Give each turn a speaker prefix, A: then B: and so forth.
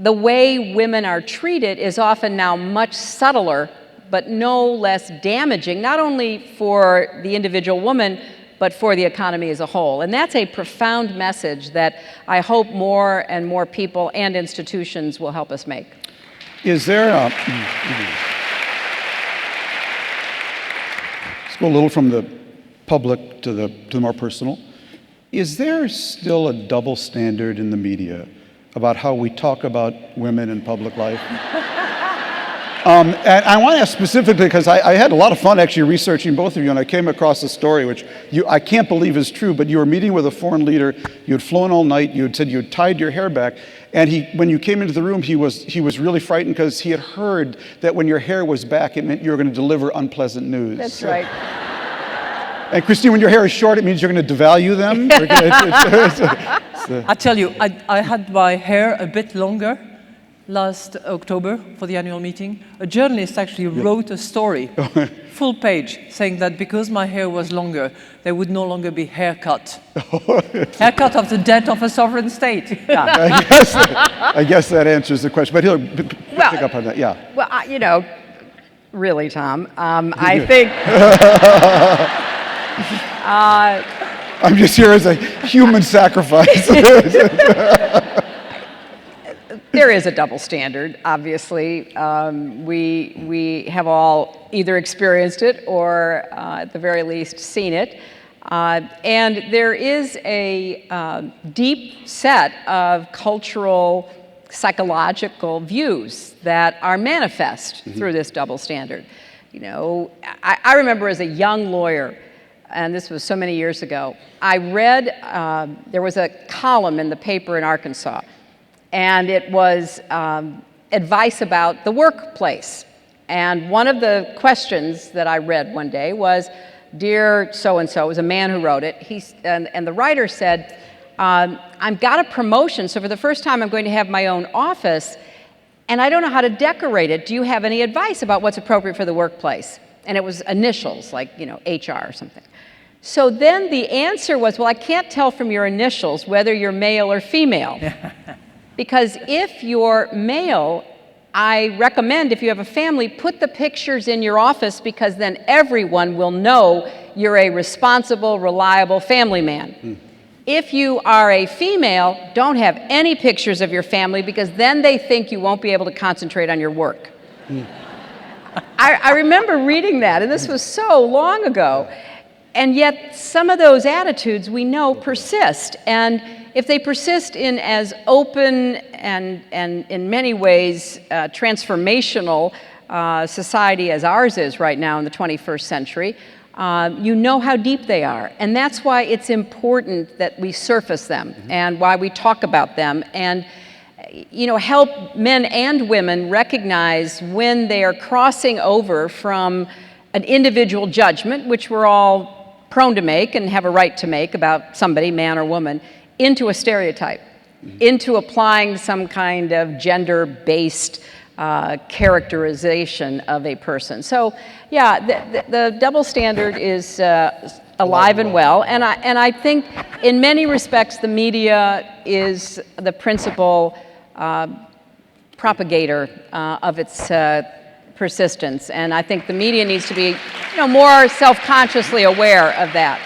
A: the way women are treated is often now much subtler, but no less damaging, not only for the individual woman, but for the economy as a whole. And that's a profound message that I hope more and more people and institutions will help us make.
B: Is there a... Let's go a little from the public to the more personal. Is there still a double standard in the media about how we talk about women in public life? And I want to ask specifically, because I had a lot of fun actually researching both of you, and I came across a story which I can't believe is true, but you were meeting with a foreign leader, you had flown all night, you had said you had tied your hair back, and when you came into the room, he was really frightened because he had heard that when your hair was back, it meant you were going to deliver unpleasant news.
A: That's right.
B: And Christine, when your hair is short, it means you're going to devalue them?
C: I tell you, I had my hair a bit longer last October for the annual meeting. A journalist actually wrote a story, full page, saying that because my hair was longer, there would no longer be haircut. Haircut of the debt of a sovereign state. Yeah.
B: I guess that answers the question. But he'll pick up on that, yeah.
A: Well, really, Tom, I think...
B: I'm just here as a human sacrifice.
A: There is a double standard, obviously. We have all either experienced it or, at the very least, seen it. And there is a deep set of cultural, psychological views that are manifest through this double standard. I remember as a young lawyer, and this was so many years ago, I read, there was a column in the paper in Arkansas, and it was advice about the workplace. And one of the questions that I read one day was, "Dear so-and-so," it was a man who wrote it, and the writer said, "I've got a promotion, so for the first time I'm going to have my own office, and I don't know how to decorate it. Do you have any advice about what's appropriate for the workplace?" And it was initials, like, HR or something. So then the answer was, well, I can't tell from your initials whether you're male or female. Because if you're male, I recommend, if you have a family, put the pictures in your office, because then everyone will know you're a responsible, reliable family man. If you are a female, don't have any pictures of your family, because then they think you won't be able to concentrate on your work. I remember reading that, and this was so long ago. And yet some of those attitudes we know persist. And if they persist in as open and in many ways transformational society as ours is right now in the 21st century, you know how deep they are. And that's why it's important that we surface them and why we talk about them and help men and women recognize when they are crossing over from an individual judgment, which we're all prone to make and have a right to make about somebody, man or woman, into a stereotype, into applying some kind of gender-based characterization of a person. So, yeah, the double standard is alive and well, and I think in many respects the media is the principal propagator of its persistence, and I think the media needs to be more self-consciously aware of that.